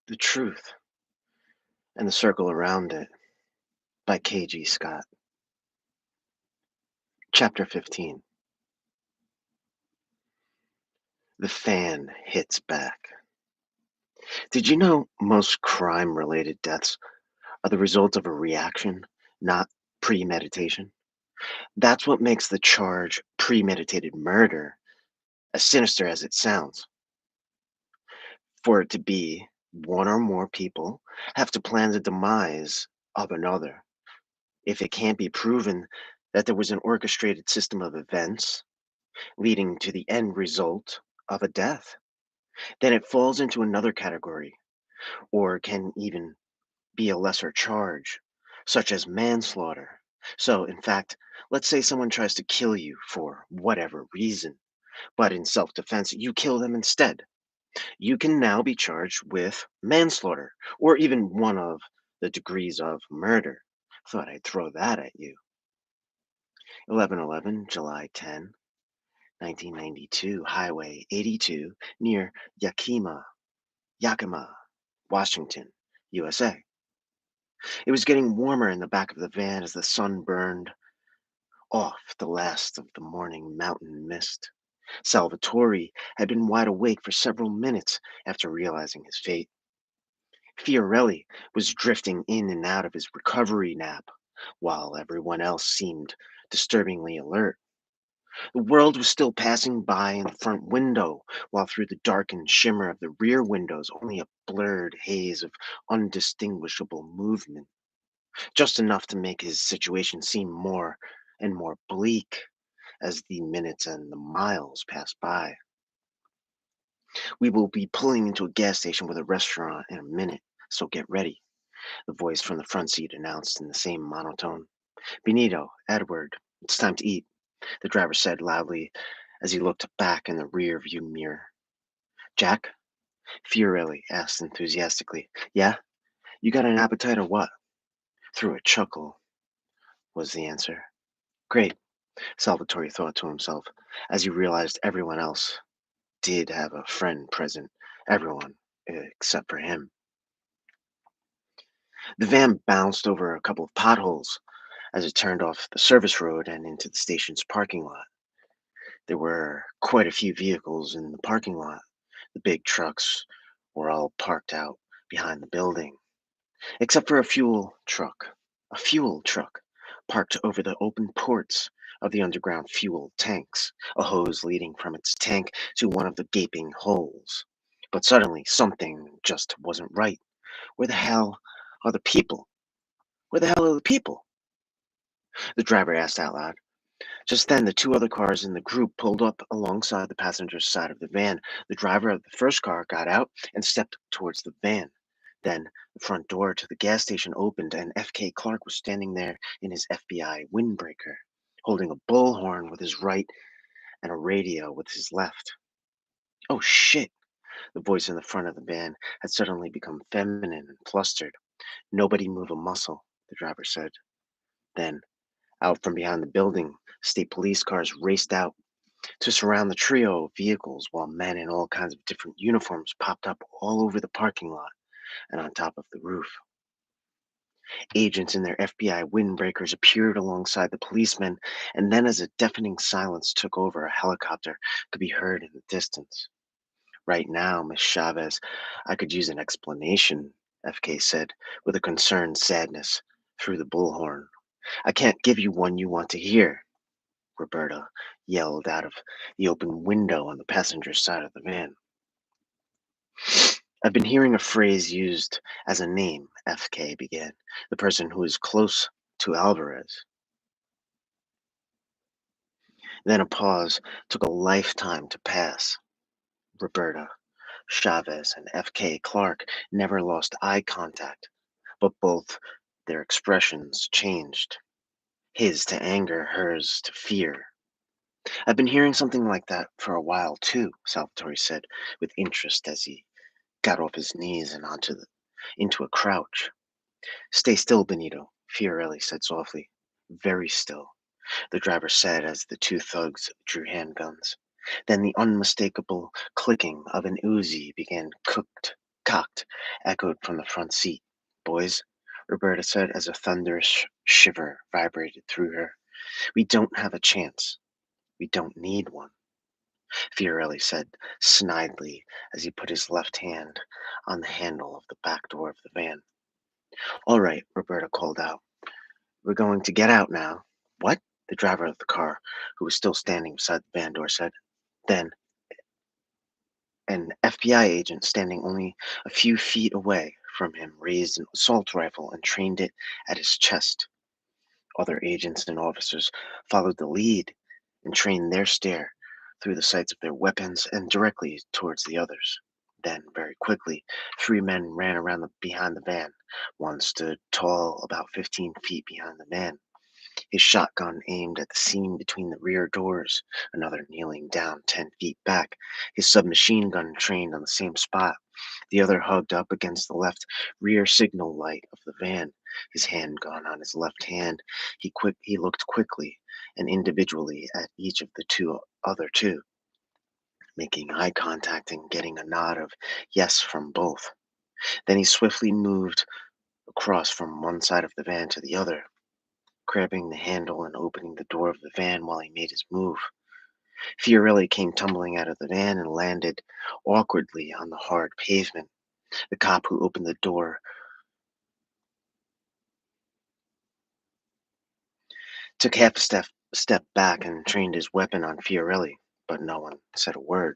The Truth and the Circle Around It by K.G. Scott. Chapter 15. The Fan Hits Back. Did you know most crime-related deaths are the result of a reaction, not premeditation? That's what makes the charge premeditated murder as sinister as it sounds. For it to be, one or more people have to plan the demise of another. If it can't be proven that there was an orchestrated system of events leading to the end result of a death, then it falls into another category, or can even be a lesser charge, such as manslaughter. So, in fact, let's say someone tries to kill you for whatever reason, but in self defense, you kill them instead. You can now be charged with manslaughter, or even one of the degrees of murder. Thought I'd throw that at you. 1111, July 10, 1992, Highway 82, near Yakima, Washington, USA. It was getting warmer in the back of the van as the sun burned off the last of the morning mountain mist. Salvatore had been wide awake for several minutes after realizing his fate. Fiorelli was drifting in and out of his recovery nap, while everyone else seemed disturbingly alert. The world was still passing by in the front window, while through the darkened shimmer of the rear windows only a blurred haze of undistinguishable movement, just enough to make his situation seem more and more bleak as the minutes and the miles passed by. "We will be pulling into a gas station with a restaurant in a minute, so get ready," the voice from the front seat announced in the same monotone. "Benito, Edward, it's time to eat," the driver said loudly as he looked back in the rear view mirror. "Jack?" Fiorelli asked enthusiastically. "Yeah? You got an appetite or what?" Through a chuckle was the answer. "Great," Salvatore thought to himself as he realized everyone else did have a friend present. Everyone except for him. The van bounced over a couple of potholes as it turned off the service road and into the station's parking lot. There were quite a few vehicles in the parking lot. The big trucks were all parked out behind the building, except for a fuel truck parked over the open ports of the underground fuel tanks, a hose leading from its tank to one of the gaping holes. But suddenly, something just wasn't right. Where the hell are the people? Where the hell are the people? The driver asked out loud. Just then, the two other cars in the group pulled up alongside the passenger side of the van. The driver of the first car got out and stepped towards the van. Then the front door to the gas station opened, and F.K. Clark was standing there in his FBI windbreaker, holding a bullhorn with his right and a radio with his left. "Oh, shit!" The voice in the front of the van had suddenly become feminine and flustered. "Nobody move a muscle," the driver said. Then, out from behind the building, state police cars raced out to surround the trio of vehicles while men in all kinds of different uniforms popped up all over the parking lot and on top of the roof. Agents in their FBI windbreakers appeared alongside the policemen, and then as a deafening silence took over, a helicopter could be heard in the distance. "Right now, Miss Chavez, I could use an explanation," FK said with a concerned sadness through the bullhorn. "I can't give you one you want to hear," Roberta yelled out of the open window on the passenger side of the van. "I've been hearing a phrase used as a name," FK began. "The person who is close to Alvarez." Then a pause took a lifetime to pass. Roberta, Chavez, and F.K. Clark never lost eye contact, but both their expressions changed. His to anger, hers to fear. "I've been hearing something like that for a while, too," Salvatore said with interest as he got off his knees and into a crouch. "Stay still, Benito," Fiorelli said softly. "Very still," the driver said as the two thugs drew handguns. Then the unmistakable clicking of an Uzi began cooked. Cocked, echoed from the front seat. Boys, Roberta said as a thunderous shiver vibrated through her, we don't have a chance. We don't need one, Fiorelli said snidely as he put his left hand on the handle of the back door of the van. All right, Roberta called out. We're going to get out now. What? The driver of the car, who was still standing beside the van door, said. Then, an FBI agent standing only a few feet away from him raised an assault rifle and trained it at his chest. Other agents and officers followed the lead and trained their stare through the sights of their weapons and directly towards the others. Then, very quickly, three men ran around behind the van. One stood tall, about 15 feet behind the van, his shotgun aimed at the seam between the rear doors, another kneeling down 10 feet back, his submachine gun trained on the same spot, the other hugged up against the left rear signal light of the van, his handgun on his left hand. He looked quickly and individually at each of the other two, making eye contact and getting a nod of yes from both. Then he swiftly moved across from one side of the van to the other, grabbing the handle and opening the door of the van while he made his move. Fiorelli came tumbling out of the van and landed awkwardly on the hard pavement. The cop who opened the door took half a step back and trained his weapon on Fiorelli, but no one said a word.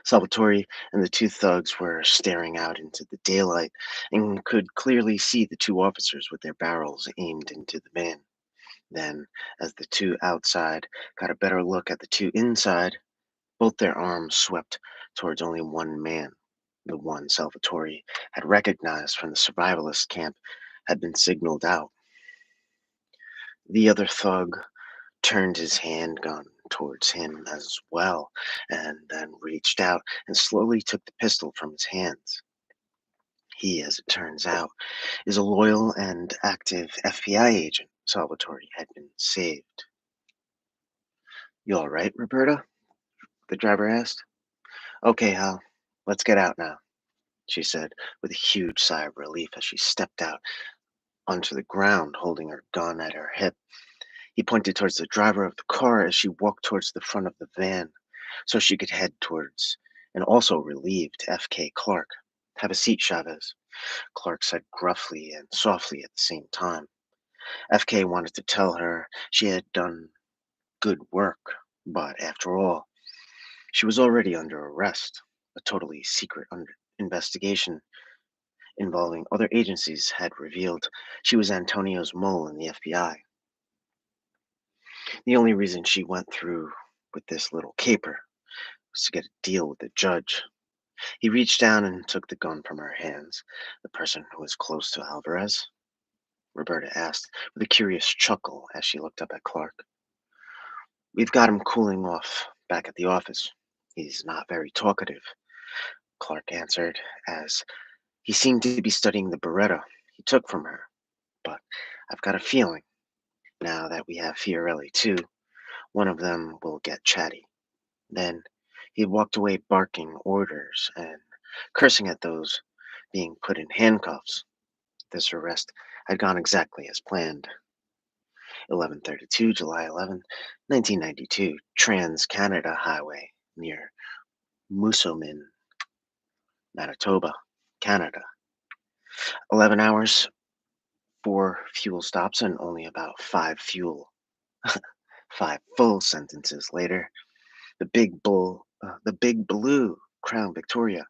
Salvatore and the two thugs were staring out into the daylight and could clearly see the two officers with their barrels aimed into the van. Then, as the two outside got a better look at the two inside, both their arms swept towards only one man. The one Salvatore had recognized from the survivalist camp had been signaled out. The other thug turned his handgun towards him as well, and then reached out and slowly took the pistol from his hands. He, as it turns out, is a loyal and active FBI agent. Salvatore had been saved. You all right, Roberta? The driver asked. Okay, Hal, let's get out now, she said with a huge sigh of relief as she stepped out onto the ground, holding her gun at her hip. He pointed towards the driver of the car as she walked towards the front of the van so she could head towards and also relieved F.K. Clark. Have a seat, Chavez, Clark said gruffly and softly at the same time. F.K. wanted to tell her she had done good work, but after all, she was already under arrest. A totally secret investigation involving other agencies had revealed she was Antonio's mole in the FBI. The only reason she went through with this little caper was to get a deal with the judge. He reached down and took the gun from her hands. The person who was close to Alvarez? Roberta asked with a curious chuckle as she looked up at Clark. We've got him cooling off back at the office. He's not very talkative, Clark answered, as he seemed to be studying the Beretta he took from her. But I've got a feeling, now that we have Fiorelli too, one of them will get chatty. Then he walked away barking orders and cursing at those being put in handcuffs. This arrest had gone exactly as planned. 11:32, July 11, 1992, Trans-Canada Highway near Moosomin, Manitoba, Canada. 11 hours, 4 fuel stops, and only about five full sentences later, the big blue Crown Victoria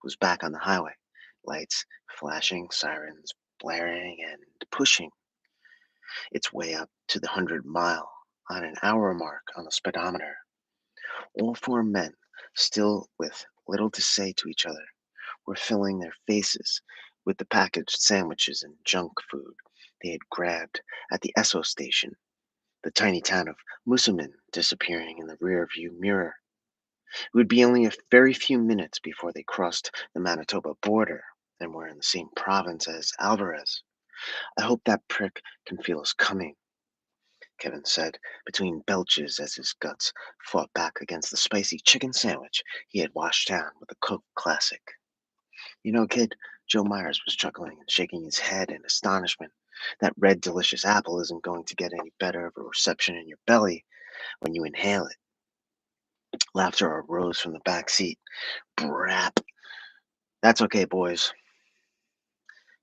was back on the highway, lights flashing, sirens blaring, and pushing its way up to the 100-mile on an hour mark on the speedometer. All four men, still with little to say to each other, were filling their faces with the packaged sandwiches and junk food they had grabbed at the Esso station, the tiny town of Moosomin disappearing in the rear-view mirror. It would be only a very few minutes before they crossed the Manitoba border and were in the same province as Alvarez. I hope that prick can feel us coming, Kevin said between belches as his guts fought back against the spicy chicken sandwich he had washed down with a Coke Classic. Kid, Joe Myers was chuckling and shaking his head in astonishment. That red, delicious apple isn't going to get any better of a reception in your belly when you inhale it. Laughter arose from the back seat. Brap. That's okay, boys,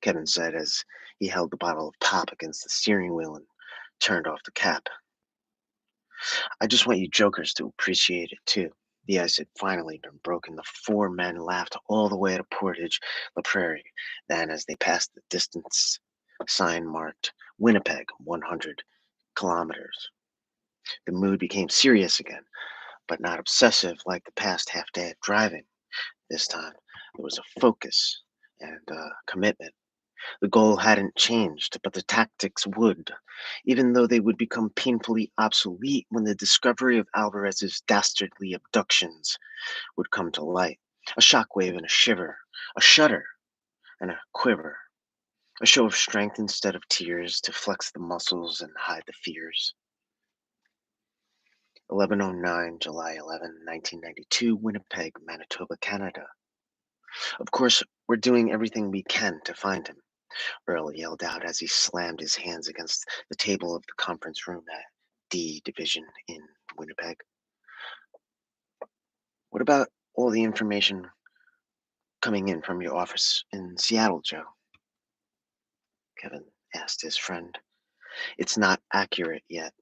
Kevin said as he held the bottle of pop against the steering wheel and turned off the cap. I just want you jokers to appreciate it too. The ice had finally been broken. The four men laughed all the way to Portage La Prairie. Then, as they passed the distance sign marked Winnipeg, 100 kilometers, the mood became serious again, but not obsessive like the past half day of driving. This time, there was a focus and commitment. The goal hadn't changed, but the tactics would, even though they would become painfully obsolete when the discovery of Alvarez's dastardly abductions would come to light. A shockwave and a shiver, a shudder and a quiver, a show of strength instead of tears to flex the muscles and hide the fears. 11:09, July 11, 1992, Winnipeg, Manitoba, Canada. Of course, we're doing everything we can to find him, Earl yelled out as he slammed his hands against the table of the conference room at D Division in Winnipeg. What about all the information coming in from your office in Seattle, Joe? Kevin asked his friend. It's not accurate yet,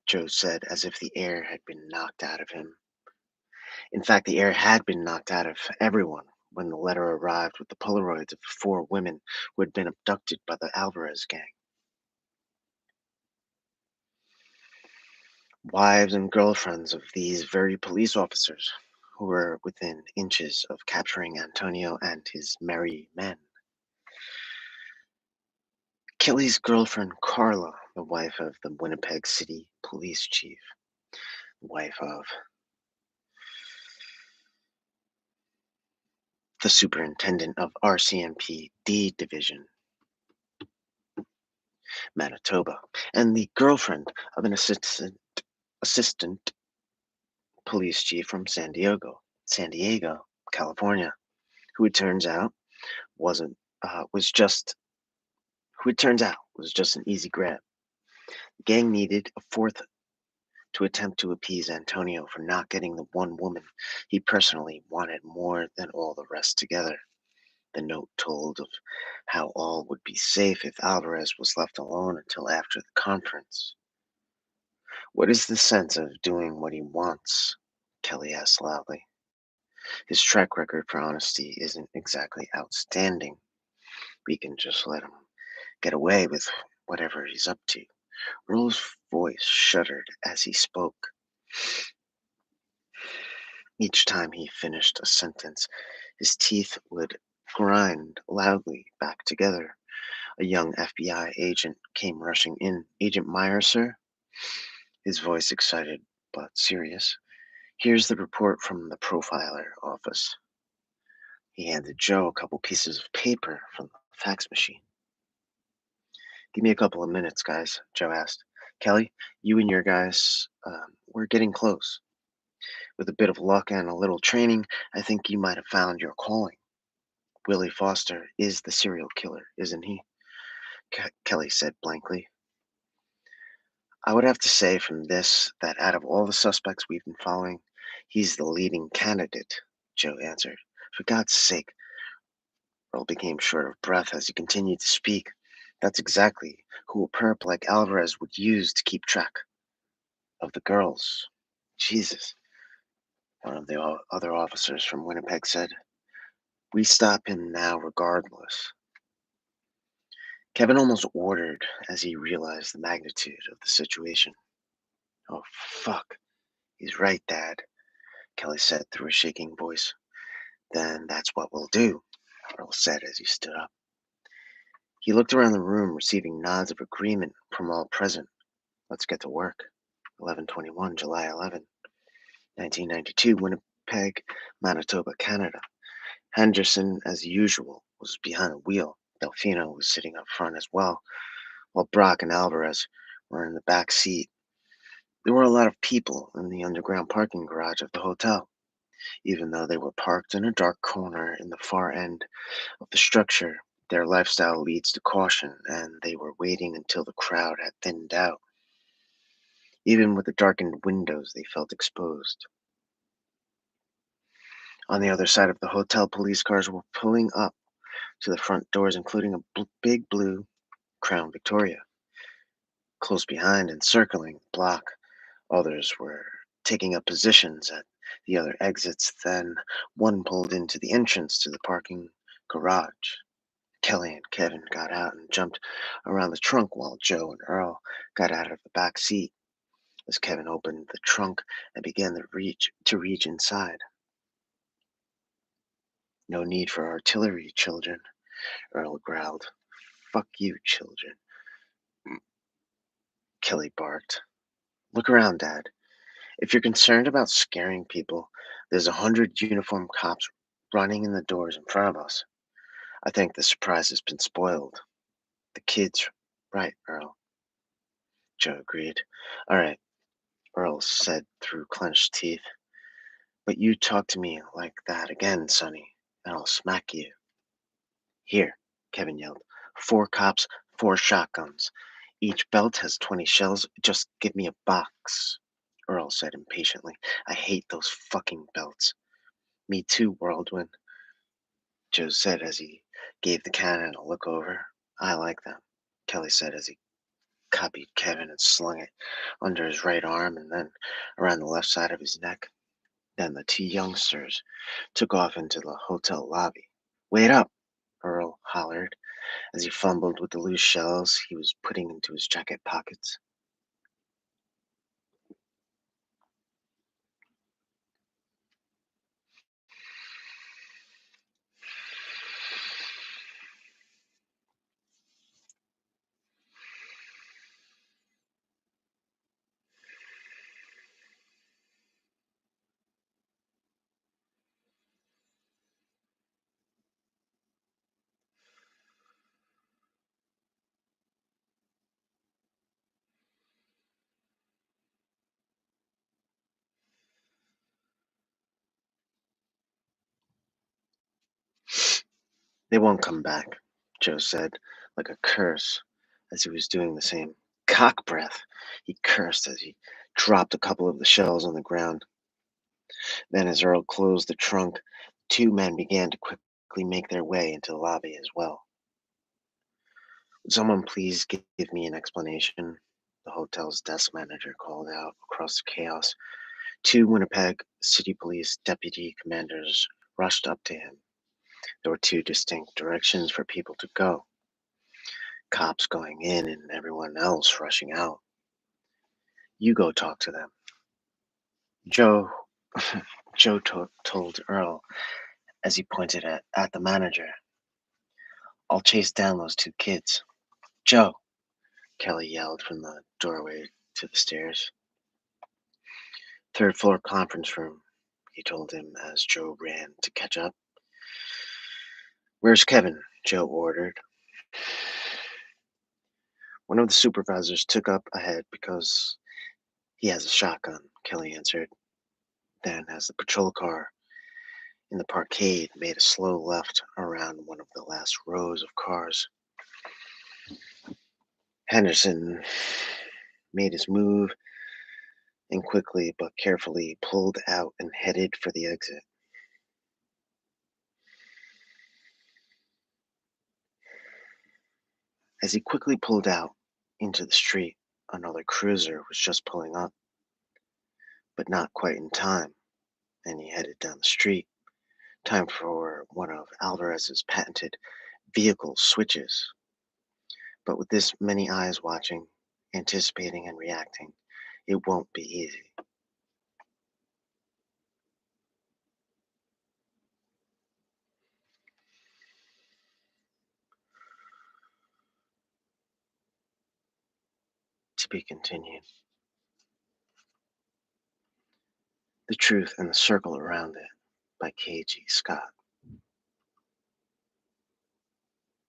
Joe said, as if the air had been knocked out of him. In fact, the air had been knocked out of everyone when the letter arrived with the Polaroids of the four women who had been abducted by the Alvarez gang. Wives and girlfriends of these very police officers who were within inches of capturing Antonio and his merry men. Kelly's girlfriend Carla, the wife of the Winnipeg City police chief, wife of the superintendent of RCMP D Division, Manitoba, and the girlfriend of an assistant police chief from San Diego, California, who it turns out wasn't was just who it turns out was just an easy grab. The gang needed a fourth to attempt to appease Antonio for not getting the one woman he personally wanted more than all the rest together. The note told of how all would be safe if Alvarez was left alone until after the conference. What is the sense of doing what he wants? Kelly asked loudly. His track record for honesty isn't exactly outstanding. We can just let him get away with whatever he's up to. Earl's voice shuddered as he spoke. Each time he finished a sentence, his teeth would grind loudly back together. A young FBI agent came rushing in. Agent Meyer, sir? His voice excited but serious. Here's the report from the profiler office. He handed Joe a couple pieces of paper from the fax machine. Give me a couple of minutes, guys, Joe asked. Kelly, you and your guys, we're getting close. With a bit of luck and a little training, I think you might have found your calling. Willie Foster is the serial killer, isn't he? Kelly said blankly. I would have to say from this that out of all the suspects we've been following, he's the leading candidate, Joe answered. For God's sake, Earl became short of breath as he continued to speak. That's exactly who a perp like Alvarez would use to keep track of the girls. Jesus, one of the other officers from Winnipeg said. We stop him now regardless. Kevin almost ordered as he realized the magnitude of the situation. Oh, fuck. He's right, Dad, Kelly said through a shaking voice. Then that's what we'll do, Earl said as he stood up. He looked around the room, receiving nods of agreement from all present. Let's get to work. 11:21, July 11, 1992, Winnipeg, Manitoba, Canada. Henderson, as usual, was behind the wheel. Delfino was sitting up front as well, while Brock and Alvarez were in the back seat. There were a lot of people in the underground parking garage of the hotel. Even though they were parked in a dark corner in the far end of the structure, their lifestyle leads to caution, and they were waiting until the crowd had thinned out. Even with the darkened windows, they felt exposed. On the other side of the hotel, police cars were pulling up to the front doors, including a big blue Crown Victoria. Close behind and circling the block, others were taking up positions at the other exits. Then one pulled into the entrance to the parking garage. Kelly and Kevin got out and jumped around the trunk while Joe and Earl got out of the back seat. As Kevin opened the trunk and began to reach inside. "No need for artillery, children," Earl growled. "Fuck you, children," Kelly barked. "Look around, Dad. If you're concerned about scaring people, there's 100 uniformed cops running in the doors in front of us. I think the surprise has been spoiled." "The kid's right, Earl," Joe agreed. "All right," Earl said through clenched teeth. "But you talk to me like that again, Sonny, and I'll smack you." "Here," Kevin yelled. "4 cops, 4 shotguns. Each belt has 20 shells. Just give me a box," Earl said impatiently. "I hate those fucking belts." "Me too, Whirlwind," Joe said as he gave the cannon a look over. "I like them," Kelly said as he copied Kevin and slung it under his right arm and then around the left side of his neck. Then the 2 youngsters took off into the hotel lobby. "Wait up!" Earl hollered as he fumbled with the loose shells he was putting into his jacket pockets. "They won't come back," Joe said, like a curse, as he was doing the same. "Cock breath!" he cursed as he dropped a couple of the shells on the ground. Then, as Earl closed the trunk, 2 men began to quickly make their way into the lobby as well. "Would someone please give me an explanation?" the hotel's desk manager called out across the chaos. 2 Winnipeg City Police deputy commanders rushed up to him. There were 2 distinct directions for people to go, cops going in and everyone else rushing out. "You go talk to them." Joe Joe told Earl as he pointed at the manager. "I'll chase down those 2 kids." "Joe!" Kelly yelled from the doorway to the stairs. "Third floor conference room," he told him as Joe ran to catch up. "Where's Kevin?" Joe ordered. "One of the supervisors took up ahead because he has a shotgun," Kelly answered. Then, as the patrol car in the parkade made a slow left around one of the last rows of cars, Henderson made his move and quickly but carefully pulled out and headed for the exit. As he quickly pulled out into the street, another cruiser was just pulling up, but not quite in time, and he headed down the street. Time for one of Alvarez's patented vehicle switches. But with this many eyes watching, anticipating, and reacting, it won't be easy. To be continued. The Truth and the Circle Around It by K.G. Scott.